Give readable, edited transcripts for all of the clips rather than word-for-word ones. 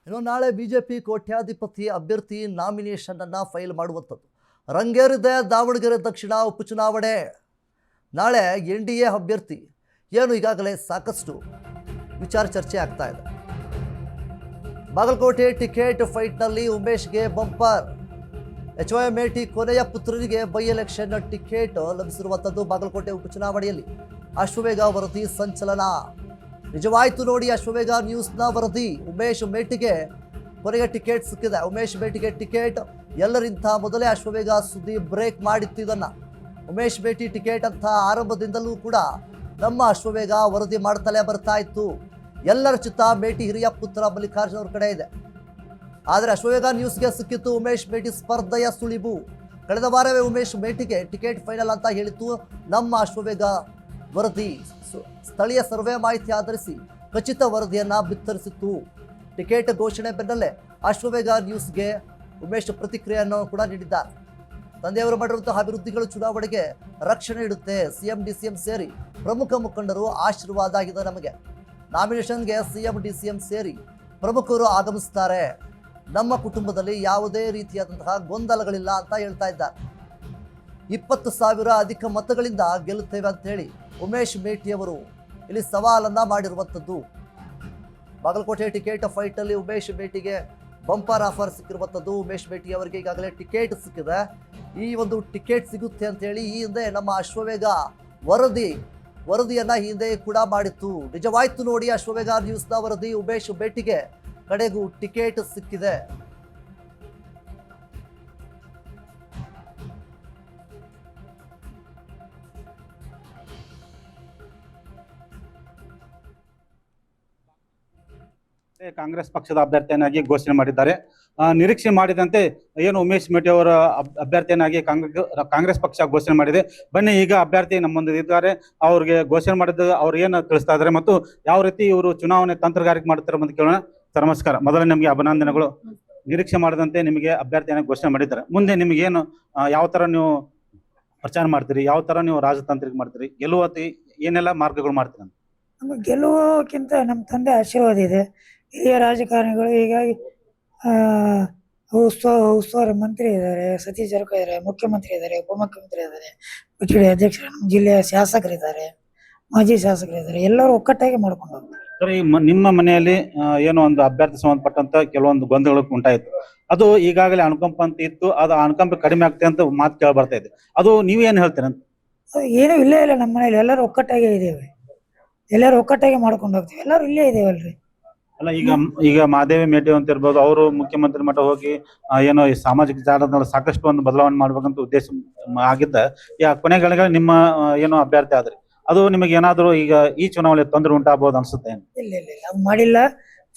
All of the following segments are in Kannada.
ಇನ್ನು ನಾಳೆ ಬಿಜೆಪಿ ಕೋಟ್ಯಾಧಿಪತಿ ಅಭ್ಯರ್ಥಿ ನಾಮಿನೇಷನ್ ಅನ್ನು ಫೈಲ್ ಮಾಡುವಂಥದ್ದು ರಂಗೇರಿದೆ. ದಾವಣಗೆರೆ ದಕ್ಷಿಣ ಉಪಚುನಾವಣೆ ನಾಳೆ NDA ಅಭ್ಯರ್ಥಿ ಏನು ಈಗಾಗಲೇ ಸಾಕಷ್ಟು ವಿಚಾರ ಚರ್ಚೆ ಆಗ್ತಾ ಇದೆ. ಬಾಗಲಕೋಟೆ ಟಿಕೆಟ್ ಫೈಟ್ನಲ್ಲಿ ಉಮೇಶ್ಗೆ ಬಂಪರ್. HYM ಕೊನೆಯ ಪುತ್ರರಿಗೆ ಬೈ ಎಲೆಕ್ಷನ್ ಟಿಕೆಟ್ ಲಭಿಸಿರುವಂಥದ್ದು. ಬಾಗಲಕೋಟೆ ಉಪಚುನಾವಣೆಯಲ್ಲಿ ಅಶ್ವವೇಗ ವರದಿ ಸಂಚಲನ ನಿಜವಾಯ್ತು ನೋಡಿ. ಅಶ್ವವೇಗ ನ್ಯೂಸ್ನ ವರದಿ ಉಮೇಶ್ ಮೇಟಿಗೆ ಕೊನೆಗೆ ಟಿಕೆಟ್ ಸಿಕ್ಕಿದೆ. ಉಮೇಶ್ ಮೇಟಿಗೆ ಟಿಕೆಟ್ ಎಲ್ಲರಿಂತ ಮೊದಲೇ ಅಶ್ವವೇಗ ಸುದ್ದಿ ಬ್ರೇಕ್ ಮಾಡಿತ್ತು. ಇದನ್ನು ಉಮೇಶ್ ಮೇಟಿ ಟಿಕೆಟ್ ಅಂತ ಆರಂಭದಿಂದಲೂ ಕೂಡ ನಮ್ಮ ಅಶ್ವವೇಗ ವರದಿ ಮಾಡ್ತಲೇ ಬರ್ತಾ ಇತ್ತು. ಎಲ್ಲರ ಚಿತ್ತ ಮೇಟಿ ಹಿರಿಯ ಪುತ್ರ ಮಲ್ಲಿಕಾರ್ಜುನ್ ಅವ್ರ ಕಡೆ ಇದೆ. ಆದರೆ ಅಶ್ವವೇಗ ನ್ಯೂಸ್ಗೆ ಸಿಕ್ಕಿತ್ತು ಉಮೇಶ್ ಮೇಟಿ ಸ್ಪರ್ಧೆಯ ಸುಳಿವು. ಕಳೆದ ವಾರವೇ ಉಮೇಶ್ ಮೇಟಿಗೆ ಟಿಕೆಟ್ ಫೈನಲ್ ಅಂತ ಹೇಳಿತ್ತು ನಮ್ಮ ಅಶ್ವವೇಗ ವರದಿ. ಸ್ಥಳೀಯ ಸರ್ವೆ ಮಾಹಿತಿ ಆಧರಿಸಿ ಖಚಿತ ವರದಿಯನ್ನು ಬಿತ್ತರಿಸಿತ್ತು. ಟಿಕೆಟ್ ಘೋಷಣೆ ಬೆನ್ನಲ್ಲೇ ಅಶ್ವವೇಗ ನ್ಯೂಸ್ಗೆ ಉಮೇಶ್ ಪ್ರತಿಕ್ರಿಯೆಯನ್ನು ಕೂಡ ನೀಡಿದ್ದಾರೆ. ತಂದೆಯವರು ಮಾಡಿರುವಂತಹ ಅಭಿವೃದ್ಧಿಗಳು ಚುನಾವಣೆಗೆ ರಕ್ಷಣೆ ಇಡುತ್ತೆ. CM DCM ಸೇರಿ ಪ್ರಮುಖ ಮುಖಂಡರು ಆಶೀರ್ವಾದ ಆಗಿದೆ ನಮಗೆ. ನಾಮಿನೇಷನ್ಗೆ CM DCM ಸೇರಿ ಪ್ರಮುಖರು ಆಗಮಿಸ್ತಾರೆ. ನಮ್ಮ ಕುಟುಂಬದಲ್ಲಿ ಯಾವುದೇ ರೀತಿಯಾದಂತಹ ಗೊಂದಲಗಳಿಲ್ಲ ಅಂತ ಹೇಳ್ತಾ ಇದ್ದಾರೆ. 20,000 ಅಧಿಕ ಮತಗಳಿಂದ ಗೆಲ್ಲುತ್ತೇವೆ ಅಂತ ಹೇಳಿ ಉಮೇಶ್ ಮೇಟಿಯವರು ಇಲ್ಲಿ ಸವಾಲನ್ನ ಮಾಡಿರುವಂಥದ್ದು. ಬಾಗಲಕೋಟೆ ಟಿಕೆಟ್ ಫೈಟಲ್ಲಿ ಉಮೇಶ್ ಮೇಟಿಗೆ ಬಂಪರ್ ಆಫರ್ ಸಿಕ್ಕಿರುವಂಥದ್ದು. ಉಮೇಶ್ ಮೇಟಿ ಅವರಿಗೆ ಈಗಾಗಲೇ ಟಿಕೆಟ್ ಸಿಕ್ಕಿದೆ. ಈ ಒಂದು ಟಿಕೆಟ್ ಸಿಗುತ್ತೆ ಅಂತೇಳಿ ಈ ಹಿಂದೆ ನಮ್ಮ ಅಶ್ವವೇಗ ವರದಿಯನ್ನು ಹಿಂದೆ ಕೂಡ ಮಾಡಿತ್ತು. ನಿಜವಾಯ್ತು ನೋಡಿ ಅಶ್ವವೇಗ ನ್ಯೂಸ್ನ ವರದಿ. ಉಮೇಶ್ ಮೇಟಿಗೆ ಕಡೆಗೂ ಟಿಕೆಟ್ ಸಿಕ್ಕಿದೆ. ಕಾಂಗ್ರೆಸ್ ಪಕ್ಷದ ಅಭ್ಯರ್ಥಿಯನ್ನಾಗಿ ಘೋಷಣೆ ಮಾಡಿದ್ದಾರೆ. ನಿರೀಕ್ಷೆ ಮಾಡಿದಂತೆ ಏನು ಉಮೇಶ್ ಮೇಟಿ ಅವರ ಅಭ್ಯರ್ಥಿಯನ್ನಾಗಿ ಕಾಂಗ್ರೆಸ್ ಪಕ್ಷ ಘೋಷಣೆ ಮಾಡಿದೆ. ಬನ್ನಿ ಈಗ ಅಭ್ಯರ್ಥಿ ನಮ್ಮೊಂದು ಇದ್ದಾರೆ, ಅವ್ರಿಗೆ ಘೋಷಣೆ ಮಾಡಿದ ಅವ್ರು ಏನು ತಿಳಿಸ್ತಾ ಇದ್ದಾರೆ ಮತ್ತು ಯಾವ ರೀತಿ ಇವರು ಚುನಾವಣೆ ತಂತ್ರಗಾರಿಕೆ ಮಾಡ್ತಾರೆ ಅಂತ ಕೇಳೋಣ. ಸರ್ ನಮಸ್ಕಾರ. ಮೊದಲ ನಿಮಗೆ ಅಭಿನಂದನೆಗಳು. ನಿರೀಕ್ಷೆ ಮಾಡಿದಂತೆ ನಿಮಗೆ ಅಭ್ಯರ್ಥಿಯನ್ನ ಘೋಷಣೆ ಮಾಡಿದ್ದಾರೆ. ಮುಂದೆ ನಿಮಗೇನು ಯಾವ ತರ ನೀವು ಪ್ರಚಾರ ಮಾಡ್ತೀರಿ, ಯಾವ ತರ ನೀವು ರಾಜತಾಂತ್ರಿಕ ಮಾಡ್ತೀರಿ, ಗೆಲ್ಲುವತಿ ಏನೆಲ್ಲ ಮಾರ್ಗಗಳು ಮಾಡ್ತೀರಿ ಅಂತ? ನಮಗೆ ಗೆಲ್ಲುವಕ್ಕಿಂತ ನಮ್ಮ ತಂದೆ ಆಶೀರ್ವಾದ ಇದೆ. ಹಿರಿಯ ರಾಜಕಾರಣಿಗಳು ಹೀಗಾಗಿ ಉಸ್ತುವಾರಿ ಮಂತ್ರಿ ಇದ್ದಾರೆ, ಸತೀಶ್ ಜಾರಕಿಹೊಳಿ ಇದ್ದಾರೆ, ಮುಖ್ಯಮಂತ್ರಿ ಇದ್ದಾರೆ, ಉಪಮುಖ್ಯಮಂತ್ರಿ ಇದ್ದಾರೆ, PTD ಅಧ್ಯಕ್ಷರು, ನಮ್ಮ ಜಿಲ್ಲೆಯ ಶಾಸಕರಿದ್ದಾರೆ, ಮಾಜಿ ಶಾಸಕರಿದ್ದಾರೆ. ಎಲ್ಲರೂ ಒಕ್ಕಟ್ಟಾಗಿ ಮಾಡ್ಕೊಂಡು ಹೋಗ್ತಾರೆ. ಸರ್, ಈ ನಿಮ್ಮ ಮನೆಯಲ್ಲಿ ಏನೋ ಒಂದು ಅಭ್ಯರ್ಥಿ ಸಂಬಂಧಪಟ್ಟಂತ ಕೆಲವೊಂದು ಗೊಂದಲಗಳು ಉಂಟಾಯಿತು. ಅದು ಈಗಾಗಲೇ ಅನುಕಂಪ ಅಂತ ಇತ್ತು, ಅದು ಅನುಕಂಪ ಕಡಿಮೆ ಆಗ್ತದೆ ಅಂತ ಮಾತು ಕೇಳಿ ಬರ್ತಾ ಇದೆ. ಅದು ನೀವೇನು ಹೇಳ್ತೀರ ಅಂತ? ಏನೂ ಇಲ್ಲೇ ಇಲ್ಲ ನಮ್ಮ ಮನೇಲಿ. ಎಲ್ಲರೂ ಒಕ್ಕಟ್ಟಾಗೇ ಇದ್ದೇವೆ. ಎಲ್ಲರೂ ಒಕ್ಕಟ್ಟಾಗಿ ಮಾಡ್ಕೊಂಡು ಹೋಗ್ತೀವಿ. ಎಲ್ಲರೂ ಇಲ್ಲೇ ಇದ್ದೇವಲ್ರಿ. ಅಲ್ಲ, ಈಗ ಮಾದೇವಿ ಮೇಟಿ ಅಂತ ಇರ್ಬೋದು, ಅವರು ಮುಖ್ಯಮಂತ್ರಿ ಮಟ್ಟ ಹೋಗಿ ಏನೋ ಈ ಸಾಮಾಜಿಕ ಜಾಲತಾಣ ಸಾಕಷ್ಟು ಒಂದು ಬದಲಾವಣೆ ಮಾಡ್ಬೇಕಂತ ಉದ್ದೇಶ ಆಗಿದ್ದ ಕೊನೆಗಳಿಗೆ ನಿಮ್ಮ ಏನೋ ಅಭ್ಯರ್ಥಿ ಆದ್ರಿ. ಅದು ನಿಮಗೆ ಏನಾದ್ರು ಈಗ ಈ ಚುನಾವಣೆ ತೊಂದರೆ ಉಂಟಾಗಬಹುದು ಅನ್ಸುತ್ತೆ? ಇಲ್ಲ ಇಲ್ಲ ಇಲ್ಲ, ಅದು ಮಾಡಿಲ್ಲ.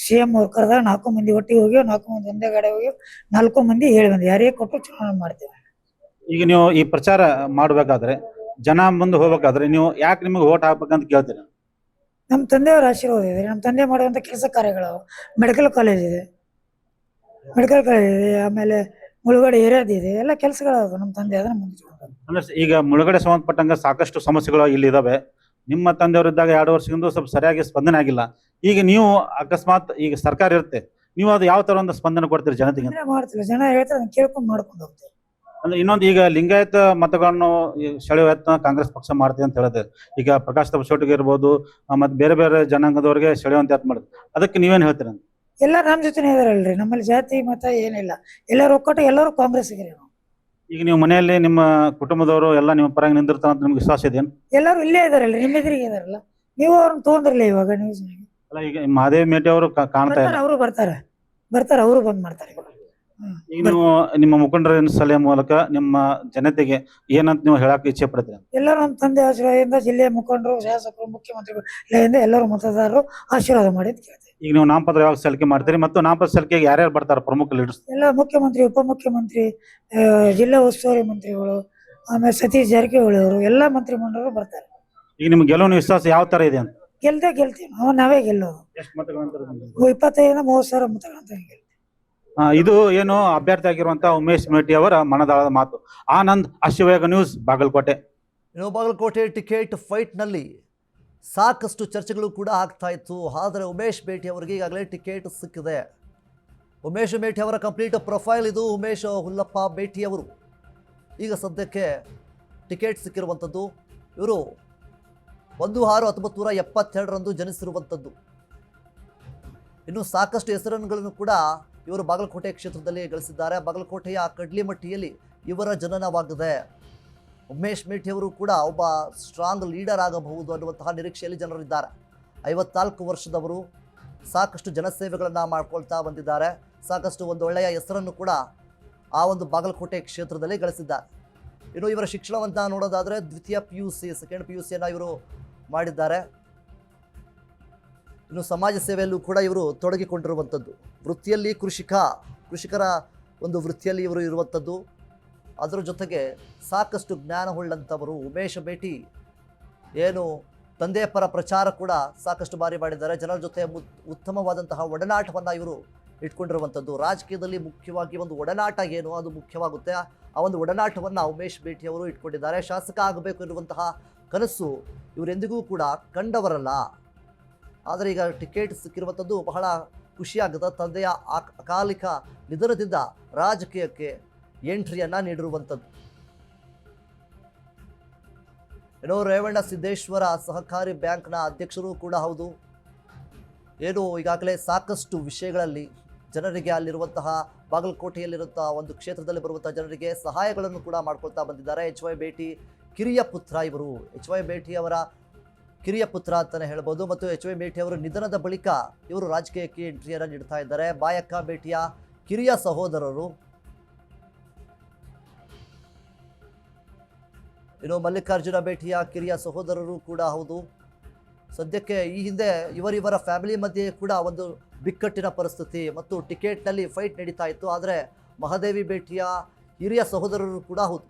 CM ಅವ್ರು ಕರೆದ 4 ಮಂದಿ ಒಟ್ಟಿಗೆ ಹೋಗಿ 4 ಮಂದಿ ಒಂದೇ ಗಾಡಿ ಹೋಗಿ 4 ಮಂದಿ ಹೇಳಿ ಬಂದು ಯಾರಿಗೆ ಕೊಟ್ಟು ಚುನಾವಣೆ ಮಾಡ್ತೇವೆ. ಈಗ ನೀವು ಈ ಪ್ರಚಾರ ಮಾಡ್ಬೇಕಾದ್ರೆ ಜನ ಮುಂದೆ ಹೋಗ್ಬೇಕಾದ್ರೆ ನೀವು ಯಾಕೆ ನಿಮಗೆ ಓಟ್ ಹಾಕ್ಬೇಕಂತ ಕೇಳ್ತೀರಿ? ನಮ್ಮ ತಂದೆಯವರ ಆಶೀರ್ವಾದ ಇದೆ. ನಮ್ಮ ತಂದೆ ಮಾಡುವಂತ ಕೆಲಸ ಕಾರ್ಯಗಳು ಮೆಡಿಕಲ್ ಕಾಲೇಜ್ ಇದೆ, ಆಮೇಲೆ ಮುಳುಗಡೆ ಏರಿಯಾದಿದೆ, ಎಲ್ಲ ಕೆಲಸಗಳು ನಮ್ಮ ತಂದೆ ಅದನ್ನ ಮುಂದೆ. ಅಂದ್ರೆ ಈಗ ಮುಳುಗಡೆ ಸಂಬಂಧಪಟ್ಟಂಗ ಸಾಕಷ್ಟು ಸಮಸ್ಯೆಗಳು ಇಲ್ಲಿ ಇದಾವೆ. ನಿಮ್ಮ ತಂದೆಯವರಿದ್ದಾಗ 2 ವರ್ಷದಿಂದ ಸ್ವಲ್ಪ ಸರಿಯಾಗಿ ಸ್ಪಂದನೆ ಆಗಿಲ್ಲ. ಈಗ ನೀವು ಅಕಸ್ಮಾತ್ ಈಗ ಸರ್ಕಾರ ಇರುತ್ತೆ, ನೀವು ಅದು ಯಾವ ತರ ಒಂದು ಸ್ಪಂದನೆ ಕೊಡ್ತೀರಿ ಜನತೆಗೆ? ಮಾಡ್ತಿಲ್ಲ, ಜನ ಹೇಳ್ತಾರೆ, ಅದನ್ನ ಕೇಳ್ಕೊಂಡು ಮಾಡ್ಕೊಂಡು ಹೋಗ್ತೀವಿ. ಅಂದ್ರೆ ಇನ್ನೊಂದು, ಈಗ ಲಿಂಗಾಯತ ಮತಗಳನ್ನು ಸೆಳೆಯುವ ಯತ್ನ ಕಾಂಗ್ರೆಸ್ ಪಕ್ಷ ಮಾಡ್ತೀವಿ ಅಂತ ಹೇಳಿದ್ರೆ, ಈಗ ಪ್ರಕಾಶ್ ತಬಸೋಟಿಗೆ ಇರ್ಬೋದು ಮತ್ತೆ ಬೇರೆ ಬೇರೆ ಜನಾಂಗದವರಿಗೆ ಸೆಳೆಯುವಂತ ಯತ್ನ ಮಾಡುದು, ಅದಕ್ಕೆ ನೀವೇನ್ ಹೇಳ್ತೀರ? ಎಲ್ಲರೂ ನಮ್ಮ ಜೊತೆನೇ ಇದಾರಲ್ರಿ. ನಮ್ಮಲ್ಲಿ ಜಾತಿ ಮತ ಏನಿಲ್ಲ, ಎಲ್ಲರೂ ಒಕ್ಕಟ್ಟು, ಎಲ್ಲರೂ ಕಾಂಗ್ರೆಸ್ಸಿಗೆ. ಈಗ ನೀವು ಮನೆಯಲ್ಲಿ ನಿಮ್ಮ ಕುಟುಂಬದವರು ಎಲ್ಲ ನಿಮ್ಮ ಪರವಾಗಿ ನಿಂದಿರ್ತಾರ ಅಂತ ನಿಮ್ಗೆ ವಿಶ್ವಾಸ ಇದೆಯೇನು? ಎಲ್ಲರೂ ಇಲ್ಲೇ ಇದಾರಲ್ರಿ, ನಿಮ್ಮ ಎದುರಿಗೆ ಇದಾರಲ್ಲ. ನೀವು ಅವ್ರನ್ನ ತೊಗೊಂಡ್ರಲ್ಲ ಇವಾಗ ನ್ಯೂಸ್. ಅಲ್ಲ, ಈಗ ಮಹಾದೇವಿ ಮೇಟಿ ಅವರು ಕಾಣ್ತಾ ಇಲ್ಲ. ಅವರು ಬರ್ತಾರೆ, ಅವರು ಬಂದ್ ಮಾಡ್ತಾರೆ. ಈಗ ನೀವು ನಿಮ್ಮ ಮುಖಂಡರ ಸಲಹೆ ಮೂಲಕ ನಿಮ್ಮ ಜನತೆಗೆ ಏನಂತ ನೀವು ಹೇಳಕ್ ಇಚ್ಛೆ ಪಡ್ತೀರಿ? ಎಲ್ಲರೂ ನಮ್ಮ ತಂದೆ ಆಶೀರ್ವಾದದಿಂದ, ಜಿಲ್ಲೆಯ ಮುಖಂಡರು, ಶಾಸಕರು, ಮುಖ್ಯಮಂತ್ರಿಗಳು ಇಲ್ಲಿಂದ ಎಲ್ಲರೂ ಮತದಾರರು ಆಶೀರ್ವಾದ ಮಾಡಿ ಅಂತ ಕೇಳ್ತೀವಿ. ಈಗ ನೀವು ನಾಮಪತ್ರ ಯಾವಾಗ ಸಲ್ಲಿಕೆ ಮಾಡ್ತೀರಿ ಮತ್ತು ನಾಮಪತ್ರ ಸಲ್ಲಿಕೆಗೆ ಯಾರ್ಯಾರು ಬರ್ತಾರೆ ಪ್ರಮುಖ ಲೀಡರ್ಸ್? ಎಲ್ಲ ಮುಖ್ಯಮಂತ್ರಿ, ಉಪಮುಖ್ಯಮಂತ್ರಿ, ಜಿಲ್ಲಾ ಉಸ್ತುವಾರಿ ಮಂತ್ರಿಗಳು, ಆಮೇಲೆ ಸತೀಶ್ ಜಾರಕಿಹೊಳಿ ಅವರು, ಎಲ್ಲಾ ಮಂತ್ರಿ ಮಂಡಲರು ಬರ್ತಾರೆ. ಈಗ ನಿಮ್ಗೆ ಗೆಲುವಿನ ವಿಶ್ವಾಸ ಯಾವ ತರ ಇದೆ ಅಂತ? ಗೆಲ್ತೀವಿ ನಾವೇ ಗೆಲ್ಲೋದು. ಎಷ್ಟು ಮತಗಳಂತ? 25,000-30,000 ಮತಗಳಂತ ಗೆಲ್ತೀವಿ. ಇದು ಏನು ಅಭ್ಯರ್ಥಿ ಆಗಿರುವಂತಹ ಉಮೇಶ್ ಮೇಟಿ ಅವರ ಮನದಾಳದ ಮಾತು. ಆನಂದ್, ಅಶ್ವವೇಗ ನ್ಯೂಸ್, ಬಾಗಲಕೋಟೆ. ಇನ್ನು ಬಾಗಲಕೋಟೆ ಟಿಕೆಟ್ ಫೈಟ್ನಲ್ಲಿ ಸಾಕಷ್ಟು ಚರ್ಚೆಗಳು ಕೂಡ ಆಗ್ತಾ ಇತ್ತು. ಆದರೆ ಉಮೇಶ್ ಮೇಟಿ ಅವರಿಗೆ ಈಗಾಗಲೇ ಟಿಕೆಟ್ ಸಿಕ್ಕಿದೆ. ಉಮೇಶ್ ಮೇಟಿ ಅವರ ಕಂಪ್ಲೀಟ್ ಪ್ರೊಫೈಲ್ ಇದು. ಉಮೇಶ್ ಹುಲ್ಲಪ್ಪ ಮೇಟಿ ಅವರು ಈಗ ಸದ್ಯಕ್ಕೆ ಟಿಕೆಟ್ ಸಿಕ್ಕಿರುವಂಥದ್ದು. ಇವರು 1/6/1972 ಜನಿಸಿರುವಂಥದ್ದು. ಇನ್ನು ಸಾಕಷ್ಟು ಹೆಸರುಗಳನ್ನು ಕೂಡ ಇವರು ಬಾಗಲಕೋಟೆ ಕ್ಷೇತ್ರದಲ್ಲಿ ಗಳಿಸಿದ್ದಾರೆ. ಬಾಗಲಕೋಟೆಯ ಕಡ್ಲಿಮಟ್ಟಿಯಲ್ಲಿ ಇವರ ಜನನವಾಗಿದೆ. ಉಮೇಶ್ ಮೇಟಿ ಅವರು ಕೂಡ ಒಬ್ಬ ಸ್ಟ್ರಾಂಗ್ ಲೀಡರ್ ಆಗಬಹುದು ಅನ್ನುವಂತಹ ನಿರೀಕ್ಷೆಯಲ್ಲಿ ಜನರಿದ್ದಾರೆ. 54 ವರ್ಷದವರು, ಸಾಕಷ್ಟು ಜನಸೇವೆಗಳನ್ನು ಮಾಡ್ಕೊಳ್ತಾ ಬಂದಿದ್ದಾರೆ. ಸಾಕಷ್ಟು ಒಂದು ಒಳ್ಳೆಯ ಹೆಸರನ್ನು ಕೂಡ ಆ ಒಂದು ಬಾಗಲಕೋಟೆ ಕ್ಷೇತ್ರದಲ್ಲಿ ಗಳಿಸಿದ್ದಾರೆ. ಇನ್ನು ಇವರ ಶಿಕ್ಷಣವಂತ ನೋಡೋದಾದರೆ ದ್ವಿತೀಯ PUC, ಸೆಕೆಂಡ್ PUCಯನ್ನು ಇವರು ಮಾಡಿದ್ದಾರೆ. ಇನ್ನು ಸಮಾಜ ಸೇವೆಯಲ್ಲೂ ಕೂಡ ಇವರು ತೊಡಗಿಕೊಂಡಿರುವಂಥದ್ದು. ವೃತ್ತಿಯಲ್ಲಿ ಕೃಷಿಕರ ಒಂದು ವೃತ್ತಿಯಲ್ಲಿ ಇವರು ಇರುವಂಥದ್ದು. ಅದರ ಜೊತೆಗೆ ಸಾಕಷ್ಟು ಜ್ಞಾನವುಳ್ಳಂಥವರು. ಉಮೇಶ್ ಮೇಟಿ ಏನು ತಂದೆಯ ಪರ ಪ್ರಚಾರ ಕೂಡ ಸಾಕಷ್ಟು ಬಾರಿ ಮಾಡಿದ್ದಾರೆ. ಜನರ ಜೊತೆ ಉತ್ತಮವಾದಂತಹ ಒಡನಾಟವನ್ನು ಇವರು ಇಟ್ಕೊಂಡಿರುವಂಥದ್ದು. ರಾಜಕೀಯದಲ್ಲಿ ಮುಖ್ಯವಾಗಿ ಒಂದು ಒಡನಾಟ ಏನು ಅದು ಮುಖ್ಯವಾಗುತ್ತೆ. ಆ ಒಂದು ಒಡನಾಟವನ್ನು ಉಮೇಶ್ ಮೇಟಿ ಅವರು ಇಟ್ಕೊಂಡಿದ್ದಾರೆ. ಶಾಸಕ ಆಗಬೇಕು ಎನ್ನುವಂತಹ ಕನಸು ಇವರೆಂದಿಗೂ ಕೂಡ ಕಂಡವರಲ್ಲ. ಆದರೆ ಈಗ ಟಿಕೆಟ್ ಸಿಕ್ಕಿರುವಂಥದ್ದು ಬಹಳ ಖುಷಿಯಾಗುತ್ತೆ. ತಂದೆಯ ಅಕಾಲಿಕ ನಿಧನದಿಂದ ರಾಜಕೀಯಕ್ಕೆ ಎಂಟ್ರಿಯನ್ನು ನೀಡಿರುವಂಥದ್ದು. ಏನೋ ರೇವಣ್ಣ ಸಿದ್ದೇಶ್ವರ ಸಹಕಾರಿ ಬ್ಯಾಂಕ್ನ ಅಧ್ಯಕ್ಷರು ಕೂಡ ಹೌದು. ಏನು ಈಗಾಗಲೇ ಸಾಕಷ್ಟು ವಿಷಯಗಳಲ್ಲಿ ಜನರಿಗೆ ಅಲ್ಲಿರುವಂತಹ ಬಾಗಲಕೋಟೆಯಲ್ಲಿರುವಂತಹ ಒಂದು ಕ್ಷೇತ್ರದಲ್ಲಿ ಬರುವಂತಹ ಜನರಿಗೆ ಸಹಾಯಗಳನ್ನು ಕೂಡ ಮಾಡ್ಕೊಳ್ತಾ ಬಂದಿದ್ದಾರೆ. HY ಮೇಟಿ ಕಿರಿಯ ಪುತ್ರ ಇವರು. HY ಮೇಟಿ ಅವರ ಕಿರಿಯ ಪುತ್ರ ಅಂತಲೇ ಹೇಳ್ಬೋದು. ಮತ್ತು HY ಮೇಟಿ ಅವರ ನಿಧನದ ಬಳಿಕ ಇವರು ರಾಜಕೀಯಕ್ಕೆ ಎಂಟ್ರಿಯನ್ನು ನೀಡ್ತಾ ಇದ್ದಾರೆ. ಬಾಯಕ್ಕ ಮೇಟಿಯ ಕಿರಿಯ ಸಹೋದರರು. ಇನ್ನು ಮಲ್ಲಿಕಾರ್ಜುನ ಮೇಟಿಯ ಕಿರಿಯ ಸಹೋದರರು ಕೂಡ ಹೌದು. ಸದ್ಯಕ್ಕೆ ಈ ಹಿಂದೆ ಇವರ ಫ್ಯಾಮಿಲಿ ಮಧ್ಯೆ ಕೂಡ ಒಂದು ಬಿಕ್ಕಟ್ಟಿನ ಪರಿಸ್ಥಿತಿ ಮತ್ತು ಟಿಕೆಟ್ನಲ್ಲಿ ಫೈಟ್ ನಡೀತಾ ಇತ್ತು. ಆದರೆ ಮಹಾದೇವಿ ಮೇಟಿಯ ಹಿರಿಯ ಸಹೋದರರು ಕೂಡ ಹೌದು.